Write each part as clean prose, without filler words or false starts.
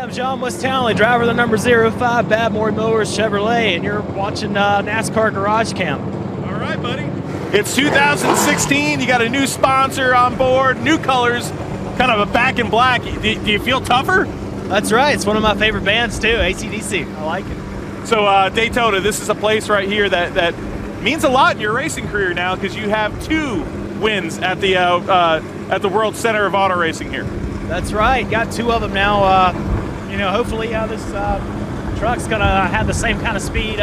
I'm John West-Townley, driver of the number 05 Badmore Millers Chevrolet, and you're watching NASCAR GarageCam. All right, buddy. It's 2016. You got a new sponsor on board, new colors, kind of a back in black. Do you feel tougher? That's right. It's one of my favorite bands, too, AC/DC. I like it. So Daytona, this is a place right here that means a lot in your racing career now because you have 2 wins at the World Center of Auto Racing here. That's right. Got 2 of them now. Hopefully this truck's going to have the same kind of speed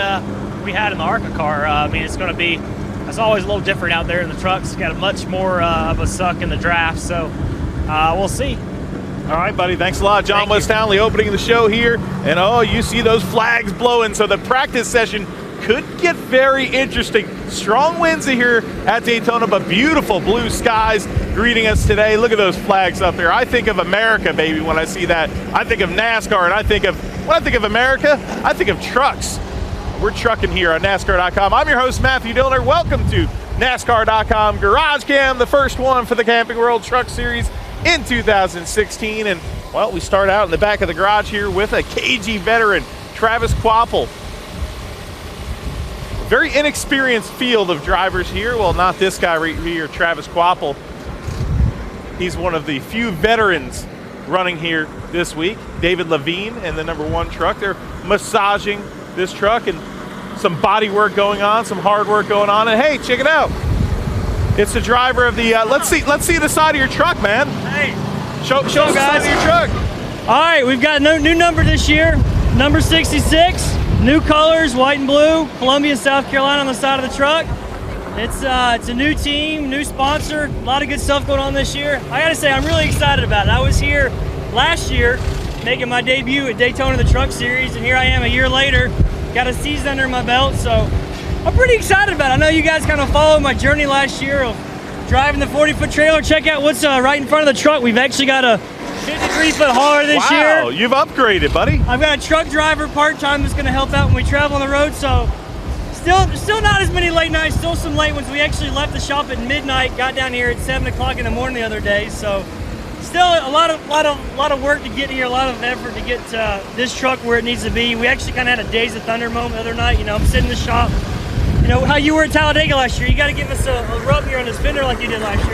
we had in the ARCA car. It's going to be, it's always a little different out there in the trucks. Got a much more of a suck in the draft, so we'll see. All right, buddy. Thanks a lot. John West-Townley opening the show here. And, oh, you see those flags blowing. So the practice session could get very interesting. Strong winds here at Daytona, but beautiful blue skies greeting us today. Look at those flags up there. I think of America, baby, when I see that. I think of NASCAR, and when I think of America, I think of trucks. We're trucking here on NASCAR.com. I'm your host, Matthew Dillner. Welcome to NASCAR.com GarageCam, the first one for the Camping World Truck Series in 2016. And, well, we start out in the back of the garage here with a KG veteran, Travis Kvapil. Very inexperienced field of drivers here. Well, not this guy right here, Travis Kvapil. He's one of the few veterans running here this week. David Levine and the number 1 truck. They're massaging this truck and some body work going on, some hard work going on. And hey, check it out. It's the driver of the, let's see the side of your truck, man. Hey. Show us the side of your truck. All right, we've got a new number this year, number 66. New colors, white and blue, Columbia, South Carolina on the side of the truck. It's a new team, new sponsor, a lot of good stuff going on this year. I gotta say, I'm really excited about it. I was here last year making my debut at Daytona the Truck Series, and here I am a year later, got a season under my belt, so I'm pretty excited about it. I know you guys kind of followed my journey last year of driving the 40-foot trailer. Check out what's right in front of the truck. We've actually got a 53-foot hauler this year. Wow, you've upgraded, buddy. I've got a truck driver part-time that's going to help out when we travel on the road, so still not as many late nights, still some late ones. We actually left the shop at midnight, got down here at 7 o'clock in the morning the other day, so still a lot of work to get here, a lot of effort to get this truck where it needs to be. We actually kind of had a Days of Thunder moment the other night. I'm sitting in the shop. How you were at Talladega last year. You got to give us a rub here on this fender like you did last year.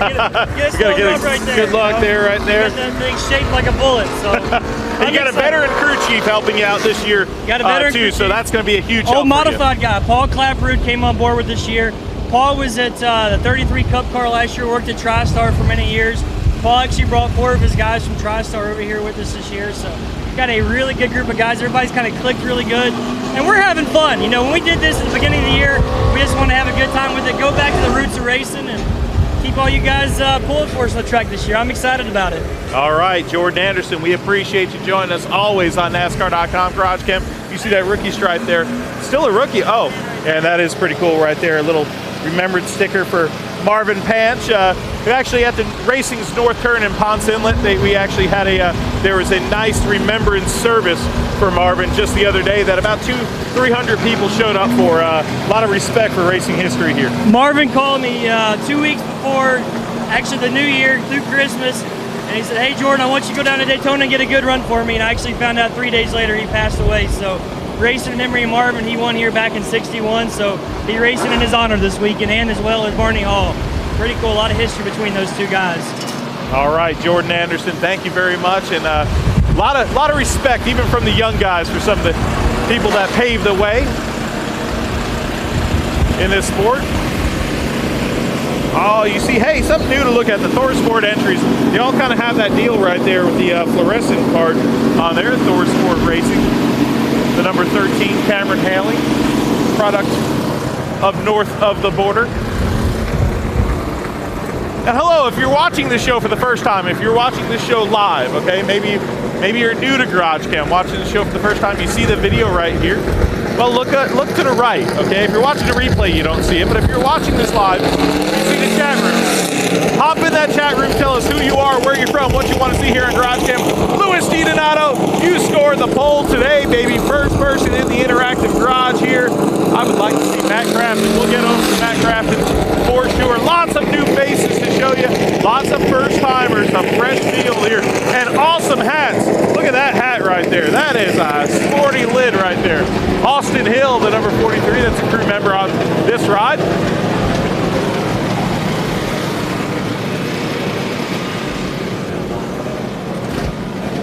Get us a rub right there. Good luck there, right there. Get that thing shaped like a bullet. So. And you got a veteran crew chief helping you out this year too, so that's going to be a huge help. Old modified guy, Paul Clapperud, came on board with this year. Paul was at the 33 Cup car last year, worked at TriStar for many years. Paul actually brought 4 of his guys from TriStar over here with us this year, so got a really good group of guys. Everybody's kind of clicked really good, and we're having fun. When we did this at the beginning of the year, we just want to have a good time with it, go back to the roots of racing, and keep all you guys pulling for us on the track this year. I'm excited about it. All right, Jordan Anderson, we appreciate you joining us always on NASCAR.com GarageCam. You see that rookie stripe there? Still a rookie. Oh, and that is pretty cool right there. A little remembrance sticker for Marvin Panch. We actually at the Racing's North Turn in Ponce Inlet, we actually had there was a nice remembrance service for Marvin just the other day that about 200-300 people showed up for. A lot of respect for racing history here. Marvin called me 2 weeks before, actually the new year, through Christmas, and he said, hey Jordan, I want you to go down to Daytona and get a good run for me, and I actually found out 3 days later he passed away. So racing in memory of Marvin, he won here back in '61, so be racing in his honor this weekend, and as well as Barney Hall. Pretty cool, a lot of history between those 2 guys. All right, Jordan Anderson, thank you very much, and a lot of respect, even from the young guys, for some of the people that paved the way in this sport. Oh, you see, hey, something new to look at, the ThorSport entries. They all kind of have that deal right there with the fluorescent part on there, ThorSport Racing. The number 13, Cameron Haley, product of north of the border. And hello, if you're watching this show for the first time, if you're watching this show live, okay, maybe you're new to GarageCam, watching the show for the first time, you see the video right here. Well, look to the right, okay? If you're watching the replay, you don't see it, but if you're watching this live, you see the chat room. Hop in that chat room, tell us who you are, where you're from, what you want to see here on GarageCam. Louis DiDonato, you scored the poll today, baby. First person in the interactive garage here. I would like to see Matt Crafton. We'll get over to Matt Crafton for sure. Lots of new faces to show you. Lots of first timers, a fresh field here, and awesome hats. Look at that hat right there. there. That is a sporty lid right there. Austin Hill, the number 43, that's a crew member on this ride.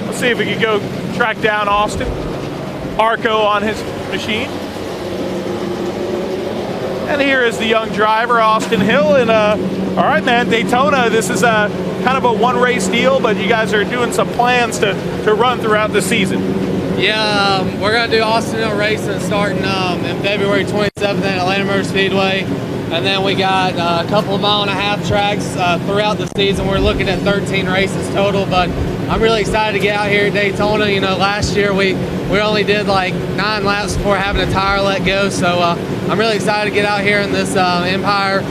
Let's see if we can go track down Austin. Arco on his machine. And here is the young driver, Austin Hill. And all right, man, Daytona, this is a kind of a one-race deal, but you guys are doing some plans to run throughout the season. Yeah, we're going to do Austin Hill Racing starting in February 27th at Atlanta Motor Speedway. And then we got a couple of mile-and-a-half tracks throughout the season. We're looking at 13 races total, but I'm really excited to get out here at Daytona. You know, last year we only did like 9 laps before having a tire let go. So I'm really excited to get out here in this Empire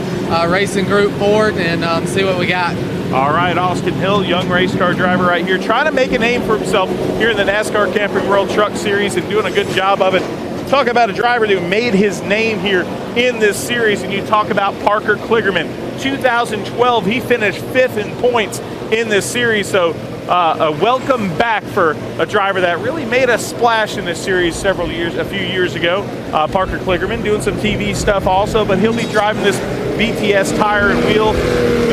Racing Group Ford and see what we got. All right, Austin Hill, young race car driver right here, trying to make a name for himself here in the NASCAR Camping World Truck Series and doing a good job of it. Talk about a driver who made his name here in this series, and you talk about Parker Kligerman. 2012, he finished 5th in points in this series, so a welcome back for a driver that really made a splash in this series a few years ago. Parker Kligerman doing some TV stuff also, but he'll be driving this BTS tire and wheel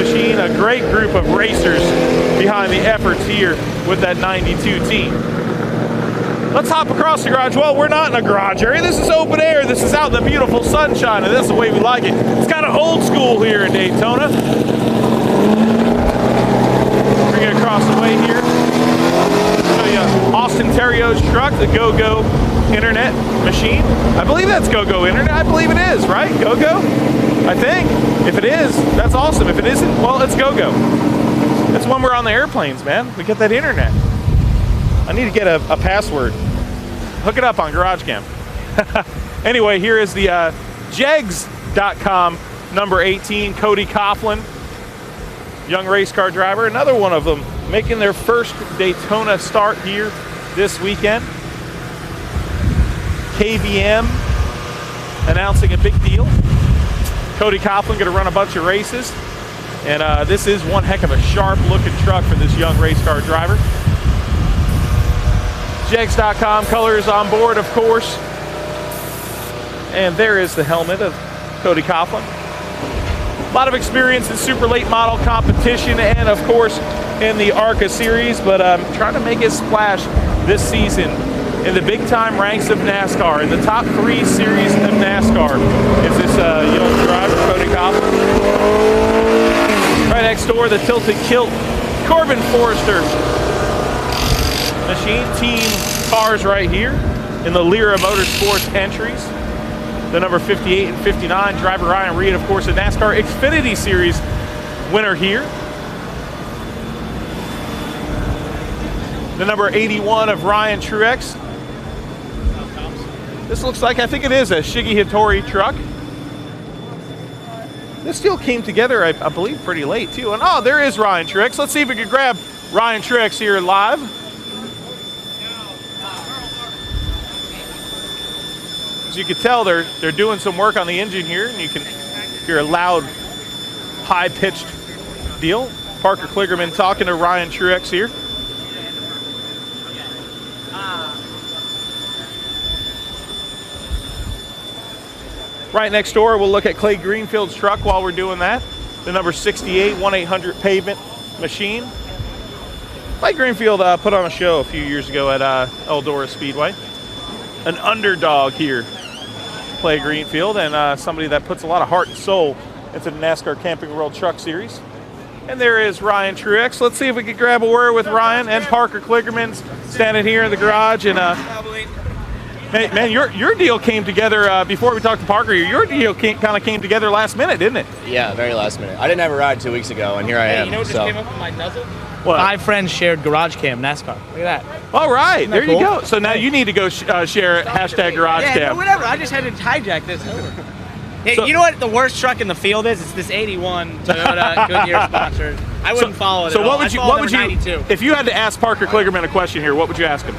machine. A great group of racers behind the efforts here with that 92 team. Let's hop across the garage. Well, we're not in a garage area. This is open air. This is out in the beautiful sunshine, and this is the way we like it. It's kind of old school here in Daytona. Bring it across the way here. Show you Austin Terrio's truck, the Go-Go Internet machine. I believe that's Go-Go Internet. I believe it is, right? Go-Go? I think. If it is, that's awesome. If it isn't, well, it's Go-Go. That's when we're on the airplanes, man. We get that internet. I need to get a password. Hook it up on GarageCam. Anyway, here is the Jegs.com number 18, Cody Coughlin, young race car driver. Another one of them making their first Daytona start here this weekend. KVM announcing a big deal. Cody Coughlin going to run a bunch of races. And this is one heck of a sharp-looking truck for this young race car driver. Jegs.com colors on board, of course. And there is the helmet of Cody Coughlin. A lot of experience in super late model competition and, of course, in the ARCA series, but trying to make his splash this season in the big-time ranks of NASCAR, in the top 3 series of NASCAR. Is this young driver, Cody Coughlin. Right next door, the Tilted Kilt Corbin Forrester machine. Team cars right here in the Lyra Motorsports entries. The number 58 and 59, driver Ryan Reed, of course, a NASCAR Xfinity Series winner here. The number 81 of Ryan Truex. This looks like, I think it is a Shiggy Hattori truck. This still came together, I believe, pretty late, too. And, oh, there is Ryan Truex. Let's see if we can grab Ryan Truex here live. As you can tell, they're doing some work on the engine here, and you can hear a loud, high-pitched deal. Parker Kligerman talking to Ryan Truex here. Right next door, we'll look at Clay Greenfield's truck while we're doing that. The number 68 1-800 pavement machine. Clay Greenfield put on a show a few years ago at Eldora Speedway. An underdog here, Clay Greenfield, and somebody that puts a lot of heart and soul into the NASCAR Camping World Truck Series. And there is Ryan Truex. Let's see if we can grab a word with Ryan and Parker Kligerman standing here in the garage. And man, your deal came together before we talked to Parker. Your deal kind of came together last minute, didn't it? Yeah, very last minute. I didn't have a ride 2 weeks ago, and here I am. You know what just came up with my nuzzle? What? 5 friends shared GarageCam NASCAR. Look at that. All right, there cool? you go. So now you need to go share hashtag GarageCam. Yeah, whatever. I just had to hijack this over. Hey, So- you know what the worst truck in the field is? It's this 81 Toyota Goodyear sponsored. I wouldn't follow it So at all. what would I'd you? follow What would number you? 92. If you had to ask Parker Kligerman a question here, what would you ask him?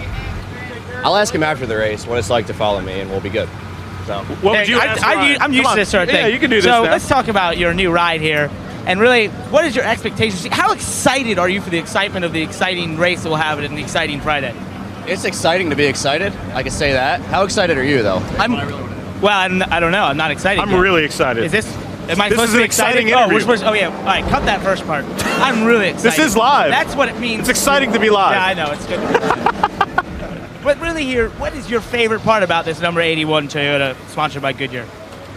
I'll ask him after the race what it's like to follow me, and we'll be good. So What would Hey, you ask Ryan? I'm used Come to on. this sort of thing. Yeah, you can do this So now. let's talk about your new ride here. And really, what is your expectations? How excited are you for the excitement of the exciting race that we'll have in the exciting Friday? It's exciting to be excited. I can say that. How excited are you, though? I don't know. I'm not excited. I'm yet. really excited. Is this? Am I This supposed is to an be exciting excited? interview. We're supposed. Oh yeah. All right, cut that first part. I'm really excited. This is live. That's what it means. It's exciting to be live. Yeah, I know. It's good. But really, here, what is your favorite part about this number 81 Toyota sponsored by Goodyear?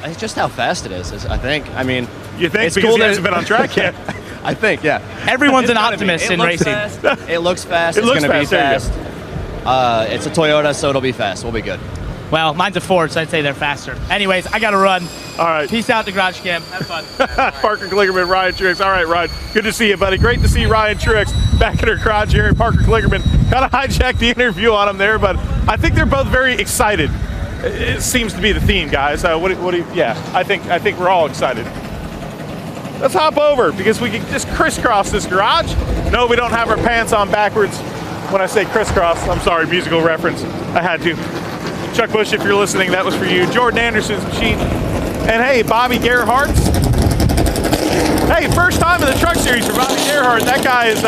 It's just how fast it is, I think. I mean, You think? it's Because cool he that hasn't been on track yet. I think, yeah. Everyone's an It's gotta optimist be. in It racing. looks fast. It looks fast. It It's looks going to be fast. There fast. It's a Toyota, so it'll be fast. We'll be good. Well, mine's a Ford, so I'd say they're faster. Anyways, I got to run. All right. Peace out to GarageCam. Have fun. Parker Klingerman, Ryan Truex. All right, Ryan. Good to see you, buddy. Great to see Ryan Truex back in her garage here. And Parker Klingerman kind of hijacked the interview on him there, but I think they're both very excited. It seems to be the theme, guys. Yeah, I think we're all excited. Let's hop over because we can just crisscross this garage. No, we don't have our pants on backwards. When I say crisscross, I'm sorry, musical reference. I had to. Chuck Bush, if you're listening, that was for you. Jordan Anderson's machine. And hey, Bobby Gerhardt's. Hey, first time in the truck series for Bobby Gerhardt. That guy has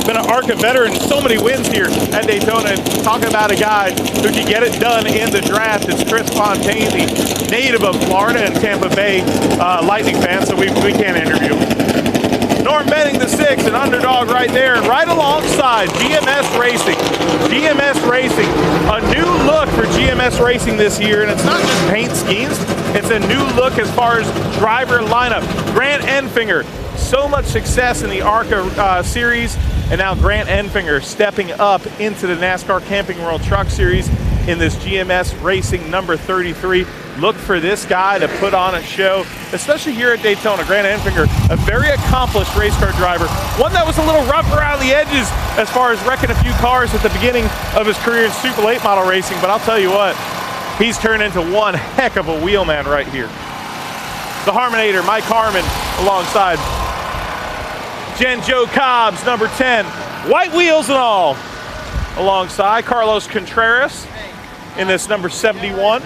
been an ARCA veteran, so many wins here at Daytona. And talking about a guy who can get it done in the draft. It's Chris Fontaine, the native of Florida and Tampa Bay Lightning fan, so we can't interview him. Norm Benning the sixth, an underdog right there, and right alongside GMS Racing. GMS Racing, a new look for GMS Racing this year, and it's not just paint schemes, it's a new look as far as driver lineup. Grant Enfinger, so much success in the ARCA series, and now Grant Enfinger stepping up into the NASCAR Camping World Truck Series in this GMS Racing number 33. Look for this guy to put on a show, especially here at Daytona. Grant Enfinger, a very accomplished race car driver, one that was a little rough around the edges as far as wrecking a few cars at the beginning of his career in Super Late Model racing, but I'll tell you what, he's turned into one heck of a wheelman right here. The Harmonator, Mike Harmon, alongside Jen Joe Cobbs, number 10, white wheels and all, alongside Carlos Contreras in this number 71.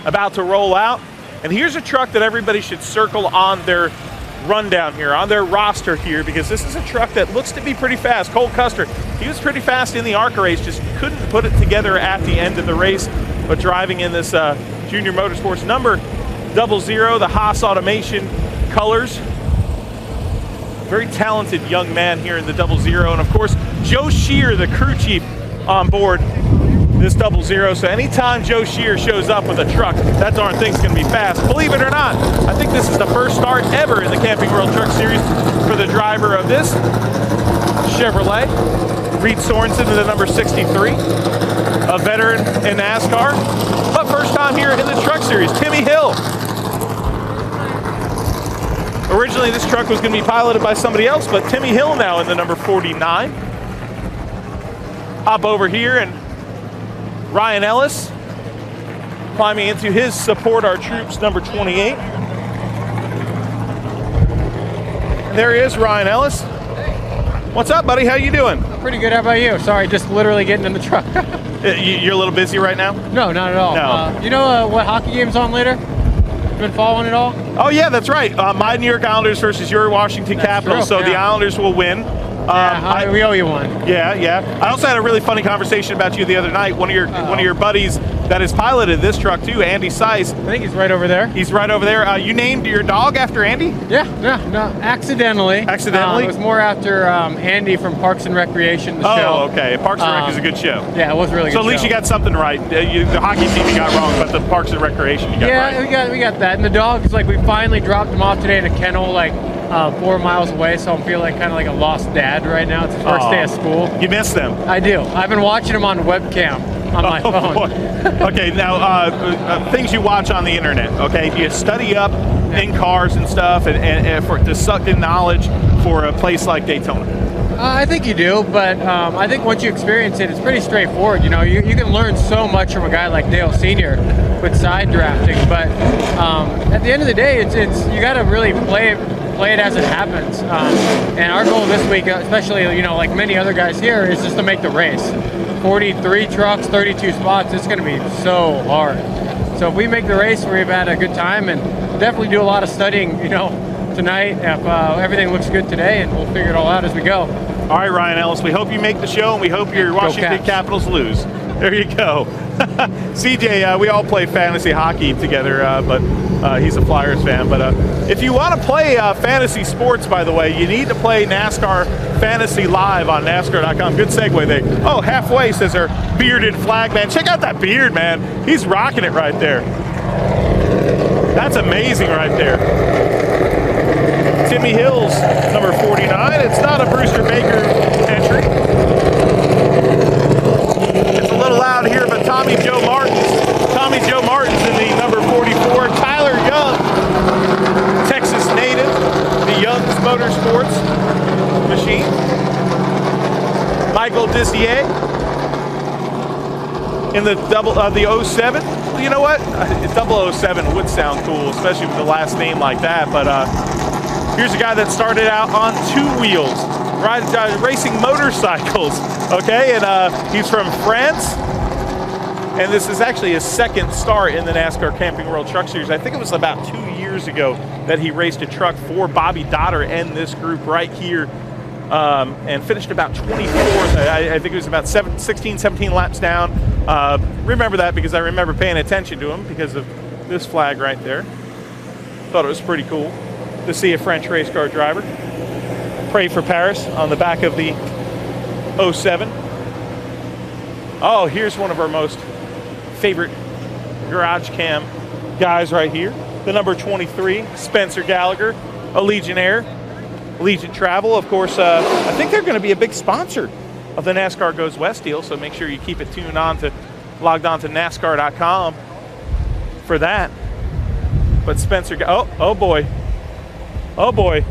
About to roll out. And here's a truck that everybody should circle on their rundown here, on their roster here, because this is a truck that looks to be pretty fast. Cole Custer, he was pretty fast in the ARCA race, just couldn't put it together at the end of the race, but driving in this Junior Motorsports number 00, the Haas Automation colors. Very talented young man here in the 00, and of course, Joe Shear, the crew chief on board this 00, so anytime Joe Shear shows up with a truck, that darn thing's going to be fast. Believe it or not, I think this is the first start ever in the Camping World Truck Series for the driver of this Chevrolet, Reed Sorensen in the number 63, a veteran in NASCAR, but first time here in the Truck Series, Timmy Hill. Originally, this truck was going to be piloted by somebody else, but Timmy Hill now in the number 49. Hop over here and Ryan Ellis climbing into his Support Our Troops number 28. There he is, Ryan Ellis. What's up, buddy? How you doing? Pretty good. How about you? Sorry, just literally getting in the truck. You're a little busy right now? No, not at all. No. You know what hockey game's on later? Been following it all? Oh yeah, that's right. My New York Islanders versus your Washington Capitals. true, So the yeah. Islanders will win. We owe you one. Yeah. I also had a really funny conversation about you the other night. One of your buddies that has piloted this truck too, Andy Seiss. I think he's right over there. He's right over there. You named your dog after Andy? Yeah, no, accidentally. Accidentally? It was more after Andy from Parks and Recreation, the show. Oh, okay. Parks and Rec is a good show. Yeah, it was really good. So at least you got something right. The hockey team you got wrong, but the Parks and Recreation you got right. Yeah, we got that. And the dog's like, we finally dropped him off today in a kennel, like 4 miles away, so I'm feeling kind of like a lost dad right now. It's the first day of school. You miss them. I do. I've been watching him on webcam on my phone. Boy. Okay, now things you watch on the internet. Okay, you study up in cars and stuff, and to suck in knowledge for a place like Daytona. I think you do, but I think once you experience it, it's pretty straightforward. You know, you can learn so much from a guy like Dale Sr. with side drafting, but at the end of the day, it's you got to really play it as it happens. And our goal this week, especially like many other guys here, is just to make the race. 43 trucks, 32 spots. It's going to be so hard. So if we make the race, we've had a good time, and definitely do a lot of studying. Tonight, if everything looks good today, and we'll figure it all out as we go. All right, Ryan Ellis, we hope you make the show, and we hope your Washington Caps. Capitals lose. There you go. CJ, we all play fantasy hockey together, but he's a Flyers fan. But if you want to play fantasy sports, by the way, you need to play NASCAR Fantasy Live on NASCAR.com. Good segue there. Oh, halfway, says our bearded flag man. Check out that beard, man. He's rocking it right there. That's amazing right there. Timmy Hills, number 49. It's not a Brewster Baker entry. It's a little loud here, but Tommy Joe Martins in the number 44. Tyler Young, Texas native, the Young's Motorsports machine. Michael Dissier in the the 07. Well, you know what? 007 would sound cool, especially with the last name like that. But here's a guy that started out on 2 wheels, racing motorcycles. Okay, and he's from France. And this is actually his second start in the NASCAR Camping World Truck Series. I think it was about 2 years ago that he raced a truck for Bobby Dotter and this group right here, and finished about 24th. I think it was about 16, 17 laps down. Remember that because I remember paying attention to him because of this flag right there. Thought it was pretty cool to see a French race car driver. Pray for Paris on the back of the 07. Oh, here's one of our most favorite GarageCam guys right here. The number 23, Spencer Gallagher, Allegiant Air, Allegiant Travel. Of course, I think they're going to be a big sponsor of the NASCAR Goes West deal, so make sure you keep it logged on to NASCAR.com for that. But Spencer, oh boy. Oh boy.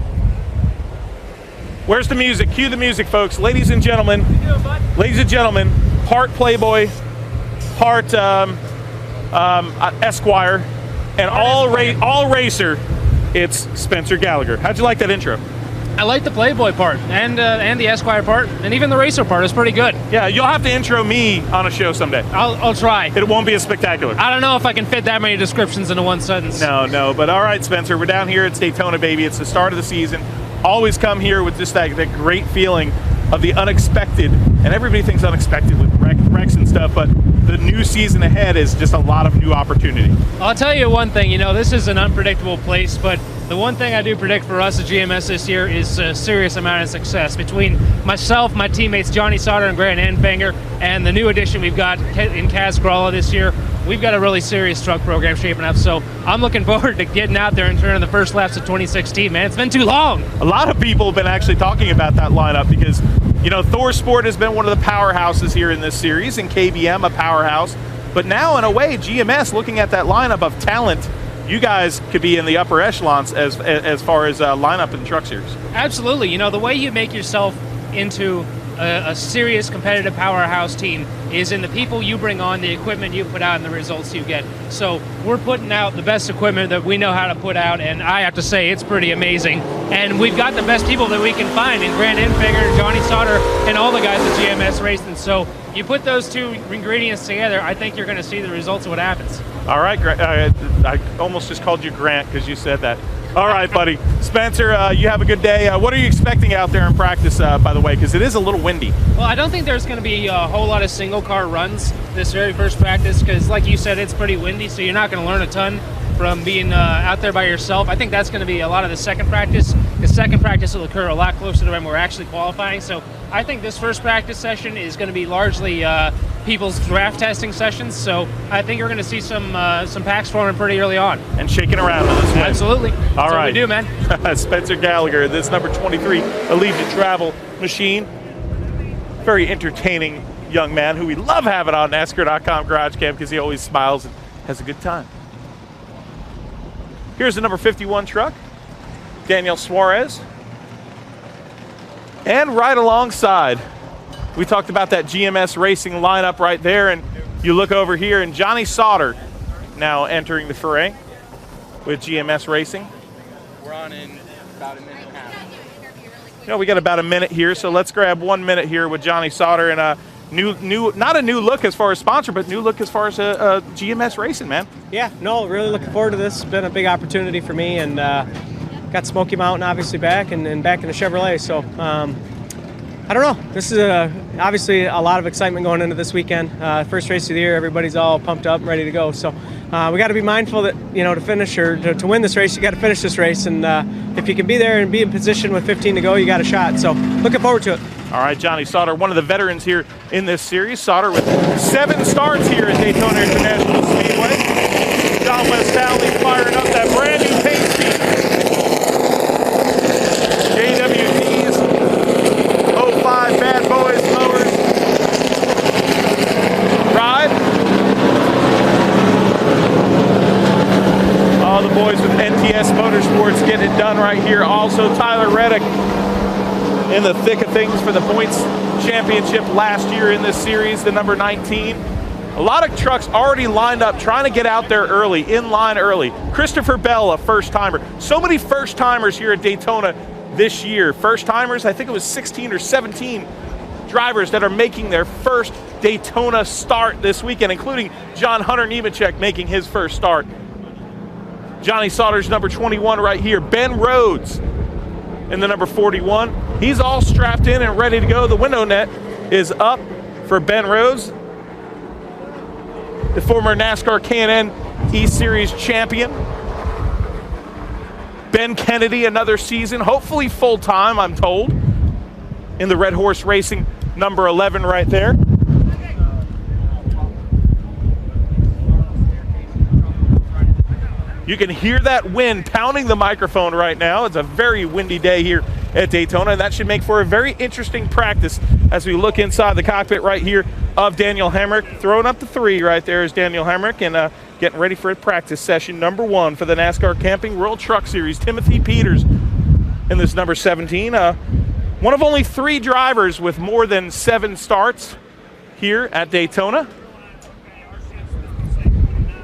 Where's the music? Cue the music, folks. Ladies and gentlemen, part Playboy, part Esquire, and all racer, it's Spencer Gallagher. How'd you like that intro? I like the Playboy part and the Esquire part and even the racer part is pretty good. Yeah, you'll have to intro me on a show someday. I'll try. It won't be as spectacular. I don't know if I can fit that many descriptions into one sentence. No, but all right, Spencer, we're down here at Daytona, baby. It's the start of the season. Always come here with just that great feeling of the unexpected, and everybody thinks unexpected with wrecks and stuff, but the new season ahead is just a lot of new opportunity. I'll tell you one thing, this is an unpredictable place, but the one thing I do predict for us at GMS this year is a serious amount of success. Between myself, my teammates Johnny Sauter and Grant Enfinger, and the new addition we've got in Kaz Gralla this year, we've got a really serious truck program shaping up, so I'm looking forward to getting out there and turning the first laps of 2016, man. It's been too long. A lot of people have been actually talking about that lineup because, ThorSport has been one of the powerhouses here in this series, and KBM a powerhouse. But now, in a way, GMS, looking at that lineup of talent, you guys could be in the upper echelons as far as lineup in the truck series. Absolutely. The way you make yourself into a serious competitive powerhouse team is in the people you bring on, the equipment you put out, and the results you get. So we're putting out the best equipment that we know how to put out, and I have to say it's pretty amazing. And we've got the best people that we can find in Grant Enfinger, Johnny Sauter, and all the guys at GMS Racing. So you put those two ingredients together, I think you're going to see the results of what happens. All right, I almost just called you Grant because you said that. All right, buddy. Spencer, you have a good day. What are you expecting out there in practice, by the way, because it is a little windy? Well, I don't think there's going to be a whole lot of single-car runs this very first practice because, like you said, it's pretty windy, so you're not going to learn a ton from being out there by yourself. I think that's going to be a lot of the second practice. The second practice will occur a lot closer to when we're actually qualifying, so I think this first practice session is going to be largely people's draft testing sessions, so I think you're going to see some packs forming pretty early on. And shaking around in this way. Absolutely. That's all right. what we do, man. Spencer Gallagher, this number 23 Allegiant Travel machine. Very entertaining young man who we love having on NASCAR.com GarageCam because he always smiles and has a good time. Here's the number 51 truck, Daniel Suarez. And right alongside, we talked about that GMS Racing lineup right there, and you look over here, and Johnny Sauter now entering the fray with GMS Racing. We're on in about a minute and a half. We got about a minute here, so let's grab 1 minute here with Johnny Sauter and a not a new look as far as sponsor, but new look as far as GMS Racing, man. Yeah, no, really looking forward to this. It's been a big opportunity for me, and got Smoky Mountain obviously back and back in the Chevrolet, so I don't know. This is obviously a lot of excitement going into this weekend. First race of the year, everybody's all pumped up and ready to go. So we got to be mindful that, to finish or to win this race, you got to finish this race. And if you can be there and be in position with 15 to go, you got a shot. So looking forward to it. All right, Johnny Sauter, one of the veterans here in this series. Sauter with 7 starts here at Daytona International Speedway. John West Townley firing up that brand new paint scheme. JWT's 05 Bad Boys mowers. Ride. All the boys with NTS Motorsports getting it done right here. Also, Tyler Reddick in the thick of things for the points championship last year in this series, the number 19. A lot of trucks already lined up, trying to get out there early, in line early. Christopher Bell, a first-timer. So many first-timers here at Daytona this year. First-timers, I think it was 16 or 17 drivers that are making their first Daytona start this weekend, including John Hunter Nemechek making his first start. Johnny Sauter's number 21 right here. Ben Rhodes in the number 41. He's all strapped in and ready to go. The window net is up for Ben Rhodes, the former NASCAR K&N E-Series champion. Ben Kennedy, another season, hopefully full-time, I'm told, in the Red Horse Racing number 11 right there. You can hear that wind pounding the microphone right now. It's a very windy day here at Daytona, and that should make for a very interesting practice as we look inside the cockpit right here of Daniel Hemrick. Throwing up the 3 right there is Daniel Hemrick, and getting ready for a practice session number 1 for the NASCAR Camping World Truck Series. Timothy Peters in this number 17. One of only 3 drivers with more than 7 starts here at Daytona.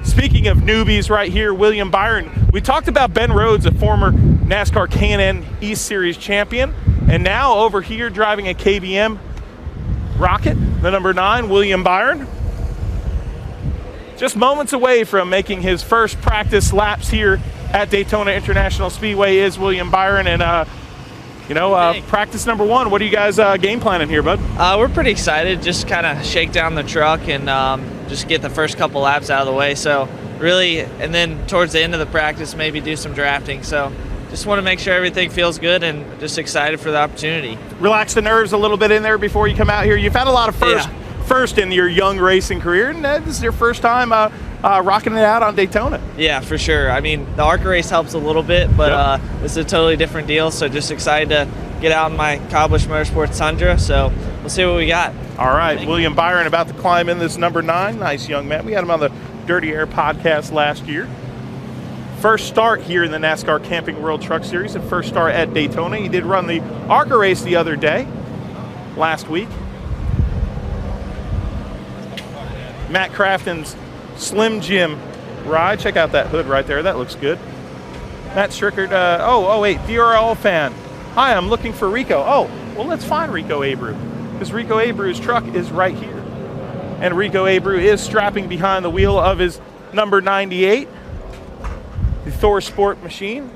Speaking of newbies right here, William Byron. We talked about Ben Rhodes, a former NASCAR K&N East Series champion, and now over here driving a KBM Rocket, the number 9, William Byron. Just moments away from making his first practice laps here at Daytona International Speedway is William Byron, and practice number 1. What are you guys game planning here, bud? We're pretty excited. Just kind of shake down the truck and just get the first couple laps out of the way. So really, and then towards the end of the practice, maybe do some drafting. So just want to make sure everything feels good and just excited for the opportunity. Relax the nerves a little bit in there before you come out here. You've had a lot of first in your young racing career, and this is your first time rocking it out on Daytona. Yeah, for sure. I mean, the ARCA race helps a little bit, but this is a totally different deal. So just excited to get out in my Kyle Busch Motorsports Tundra. So we'll see what we got. All right, William Byron about to climb in this number 9. Nice young man. We had him on the Dirty Air podcast last year. First start here in the NASCAR Camping World Truck Series and first start at Daytona. He did run the ARCA race the other day, last week. Matt Crafton's Slim Jim ride. Check out that hood right there. That looks good. Matt Strickard. Wait, DRL fan. Hi, I'm looking for Rico. Oh, well, let's find Rico Abreu, because Rico Abreu's truck is right here. And Rico Abreu is strapping behind the wheel of his number 98, the ThorSport machine.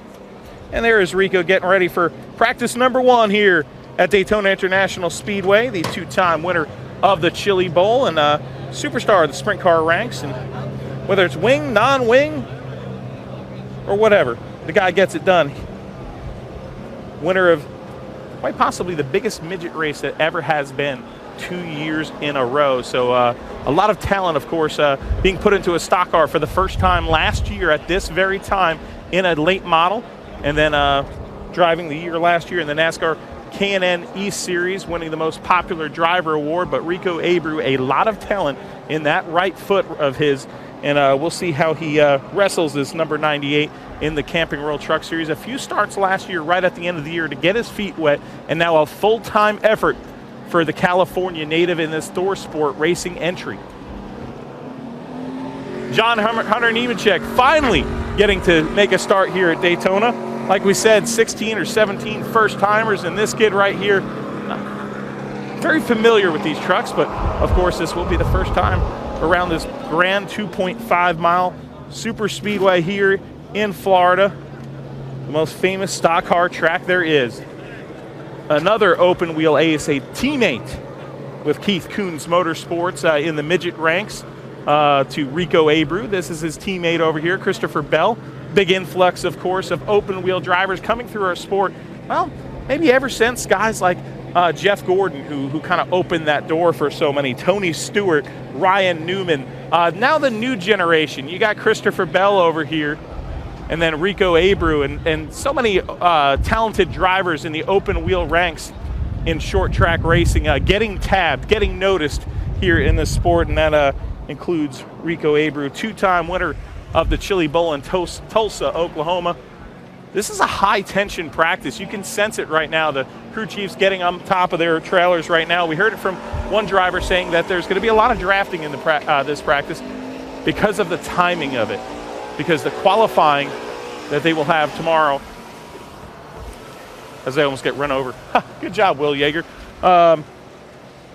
And there is Rico getting ready for practice number 1 here at Daytona International Speedway, the 2-time winner of the Chili Bowl and superstar of the sprint car ranks. And whether it's wing, non-wing, or whatever, the guy gets it done. Winner of quite possibly the biggest midget race that ever has been, 2 years in a row. So a lot of talent, of course, being put into a stock car for the first time last year at this very time in a late model, and then driving the year last year in the NASCAR K&N East Series, winning the most popular driver award. But Rico Abreu, a lot of talent in that right foot of his, and we'll see how he wrestles this number 98 in the Camping World Truck Series. A few starts last year right at the end of the year to get his feet wet, and now a full-time effort for the California native in this ThorSport racing entry. John Hunter Nemechek finally getting to make a start here at Daytona. Like we said, 16 or 17 first-timers, and this kid right here, very familiar with these trucks, but of course this will be the first time around this grand 2.5-mile super speedway here in Florida, the most famous stock car track there is. another open wheel ace, a teammate with Keith Coons Motorsports in the midget ranks, to Rico Abreu. This is his teammate over here, Christopher Bell. Big influx, of course, of open wheel drivers coming through our sport. Well, maybe ever since guys like Jeff Gordon, who kind of opened that door for so many. Tony Stewart, Ryan Newman. Now the new generation. You got Christopher Bell over here, and then Rico Abreu, and so many talented drivers in the open wheel ranks in short track racing, getting tabbed, getting noticed here in this sport, and that includes Rico Abreu, two-time winner of the Chili Bowl in Tulsa, Oklahoma. This is a high-tension practice. You can sense it right now. The crew chiefs getting on top of their trailers right now. We heard it from one driver saying that there's going to be a lot of drafting in this practice because of the timing of it, because the qualifying that they will have tomorrow, as they almost get run over. Good job, Will Yeager.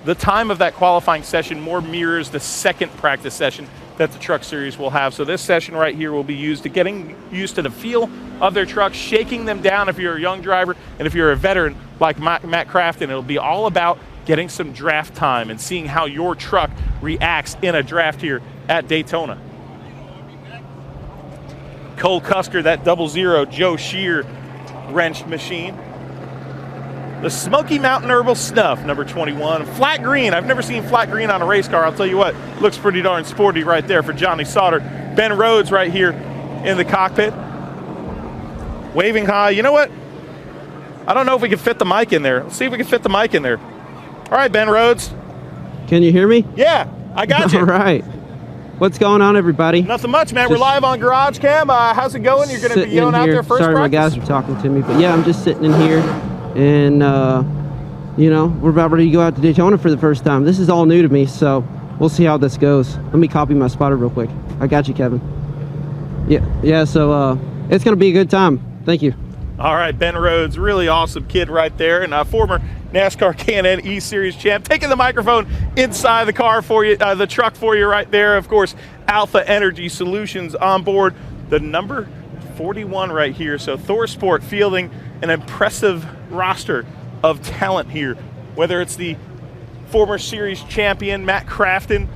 The time of that qualifying session more mirrors the second practice session that the Truck Series will have. So this session right here will be used to getting used to the feel of their trucks, shaking them down if you're a young driver, and if you're a veteran like Matt Crafton, it'll be all about getting some draft time and seeing how your truck reacts in a draft here at Daytona. Cole Custer, that 00 Joe Shear wrench machine. The Smoky Mountain Herbal Snuff, number 21. Flat green. I've never seen flat green on a race car. I'll tell you what, looks pretty darn sporty right there for Johnny Sauter. Ben Rhodes right here in the cockpit, waving high. You know what? I don't know if we can fit the mic in there. Let's see if we can fit the mic in there. All right, Ben Rhodes. Can you hear me? Yeah, I got you. All right. What's going on, everybody? Nothing much, man. We're live on GarageCam. How's it going? You're going to be yelling out there first. Sorry, practice? My guys are talking to me, but yeah, I'm just sitting in here. And, you know, we're about ready to go out to Daytona for the first time. This is all new to me, so we'll see how this goes. Let me copy my spotter real quick. I got you, Kevin. Yeah, so it's going to be a good time. Thank you. All right, Ben Rhodes, really awesome kid right there, and former NASCAR K&N E-Series champ, taking the microphone inside the car for you, the truck for you right there. Of course, Alpha Energy Solutions on board, the number 41 right here. So ThorSport fielding an impressive roster of talent here, whether it's the former series champion Matt Crafton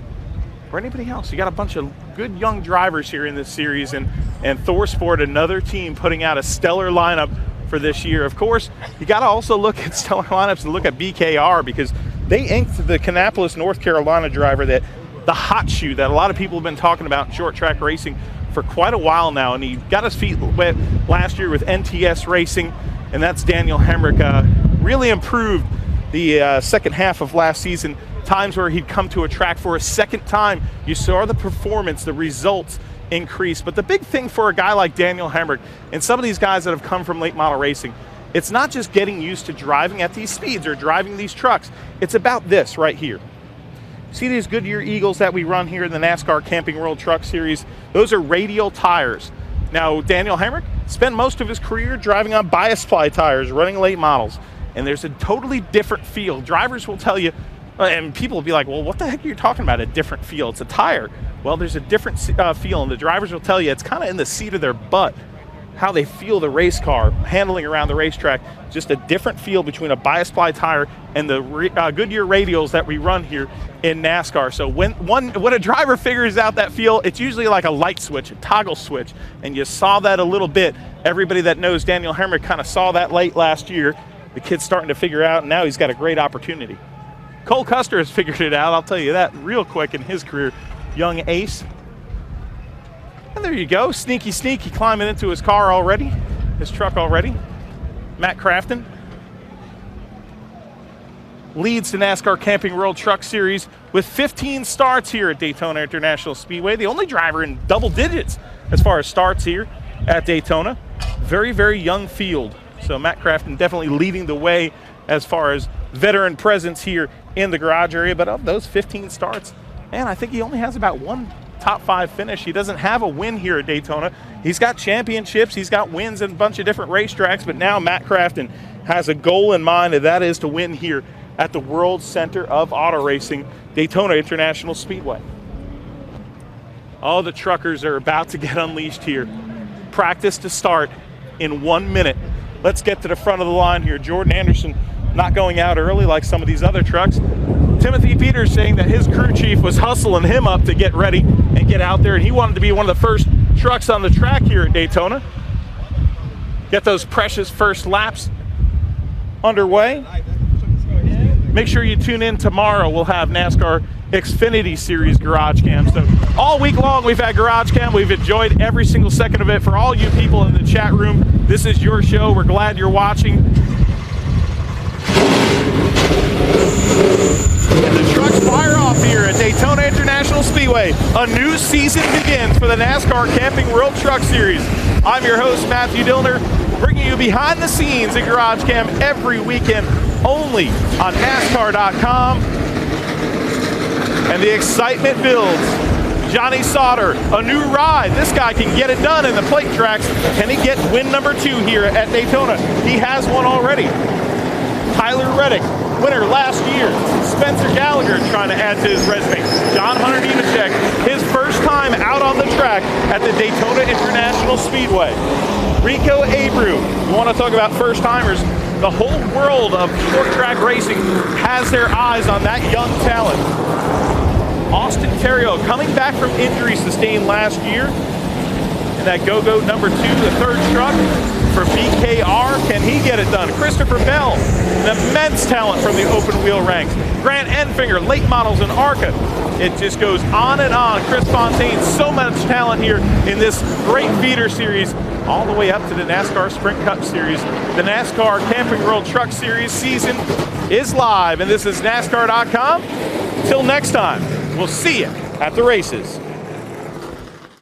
or anybody else. You got a bunch of good young drivers here in this series, and ThorSport, another team putting out a stellar lineup for this year. Of course, you got to also look at stellar lineups and look at BKR, because they inked the Kannapolis, North Carolina driver, that the hot shoe that a lot of people have been talking about in short track racing for quite a while now, and he got his feet wet last year with NTS Racing, and that's Daniel Hemrick. Really improved the second half of last season, times where he'd come to a track for a second time. You saw the performance, the results increase. But the big thing for a guy like Daniel Hemrick and some of these guys that have come from late model racing, it's not just getting used to driving at these speeds or driving these trucks. It's about this right here. See these Goodyear Eagles that we run here in the NASCAR Camping World Truck Series? Those are radial tires. Now, Daniel Hemrick spent most of his career driving on bias ply tires, running late models, and there's a totally different feel. Drivers will tell you, and people will be like, well, what the heck are you talking about, a different feel? It's a tire. Well, there's a different feel, and the drivers will tell you it's kind of in the seat of their butt, how they feel the race car, handling around the racetrack. Just a different feel between a bias ply tire and the Goodyear radials that we run here in NASCAR. So when a driver figures out that feel, it's usually like a light switch, a toggle switch, and you saw that a little bit. Everybody that knows Daniel Hemrick kind of saw that late last year. The kid's starting to figure out, and now he's got a great opportunity. Cole Custer has figured it out, I'll tell you that, real quick in his career. Young ace. And there you go, sneaky climbing into his car already, his truck already. Matt Crafton leads the NASCAR Camping World Truck Series with 15 starts here at Daytona International Speedway. The only driver in double digits as far as starts here at Daytona. Very, very young field. So Matt Crafton definitely leading the way as far as veteran presence here in the garage area. But of those 15 starts, man, I think he only has about one top 5 finish. He doesn't have a win here at Daytona. He's got championships, he's got wins in a bunch of different racetracks, but now Matt Crafton has a goal in mind, and that is to win here at the World Center of Auto Racing, Daytona International Speedway. All the truckers are about to get unleashed here. Practice to start in 1 minute. Let's get to the front of the line here. Jordan Anderson not going out early like some of these other trucks. Timothy Peters saying that his crew chief was hustling him up to get ready and get out there, and he wanted to be one of the first trucks on the track here at Daytona. Get those precious first laps underway. Make sure you tune in tomorrow. We'll have NASCAR Xfinity Series Garage Cam. So all week long we've had Garage Cam. We've enjoyed every single second of it. For all you people in the chat room, this is your show. We're glad you're watching. And the trucks fire off here at Daytona International Speedway. A new season begins for the NASCAR Camping World Truck Series. I'm your host, Matthew Dillner, bringing you behind the scenes at Garage Cam every weekend, only on NASCAR.com. And the excitement builds. Johnny Sauter, a new ride. This guy can get it done in the plate tracks. Can he get win number 2 here at Daytona? He has one already. Tyler Reddick, winner last year. Spencer Gallagher trying to add to his resume. John Hunter Nemechek, his first time out on the track at the Daytona International Speedway. Rico Abreu, you want to talk about first timers? The whole world of short track racing has their eyes on that young talent. Austin Theriault coming back from injury sustained last year. And that go-go number 2, the third truck for BKR. Can he get it done? Christopher Bell, an immense talent from the open wheel ranks. Grant Enfinger, late models in ARCA. It just goes on and on. Chris Fontaine, so much talent here in this great feeder series, all the way up to the NASCAR Sprint Cup Series. The NASCAR Camping World Truck Series season is live, and this is NASCAR.com. Till next time, we'll see you at the races.